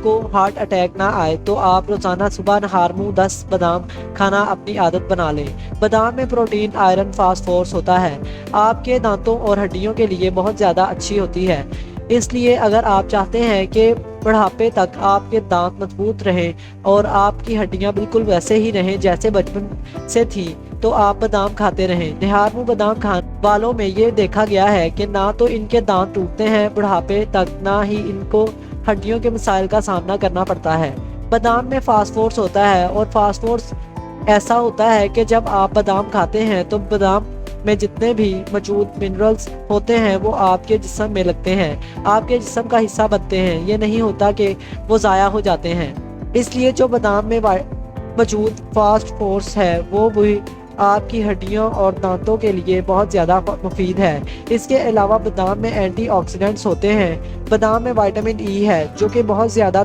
کو heart attack نہ آئے تو آپ روزانہ صبح نہار منہ 10 بادام کھانا اپنی عادت بنا لیں۔ بادام میں پروٹین، آئرن، فاسفورس ہوتا ہے، آپ کے دانتوں اور ہڈیوں کے لیے بہت زیادہ اچھی ہوتی ہے۔ اس لیے اگر آپ چاہتے ہیں کہ بڑھاپے تک آپ کے دانت مضبوط رہیں اور آپ کی ہڈیاں بالکل ویسے ہی رہیں جیسے بچپن سے تھی، تو آپ بادام کھاتے رہیں۔ نہار منہ بادام کھانے والوں میں یہ دیکھا گیا ہے کہ نہ تو ان کے دانت ٹوٹتے ہیں بڑھاپے تک، نہ ہی ان کو ہڈیوں کے مسائل کا سامنا کرنا پڑتا ہے۔ بادام میں فاسفورس ہوتا ہے، اور فاسفورس ایسا ہوتا ہے کہ جب آپ بادام کھاتے ہیں تو بادام میں جتنے بھی موجود منرلز ہوتے ہیں وہ آپ کے جسم میں لگتے ہیں، آپ کے جسم کا حصہ بنتے ہیں، یہ نہیں ہوتا کہ وہ ضائع ہو جاتے ہیں۔ اس لیے جو بادام میں موجود فاسفورس ہے وہ بھی آپ کی ہڈیوں اور دانتوں کے لیے بہت زیادہ مفید ہے۔ اس کے علاوہ بادام میں اینٹی آکسیڈنٹس ہوتے ہیں۔ بادام میں وٹامن ای ہے جو کہ بہت زیادہ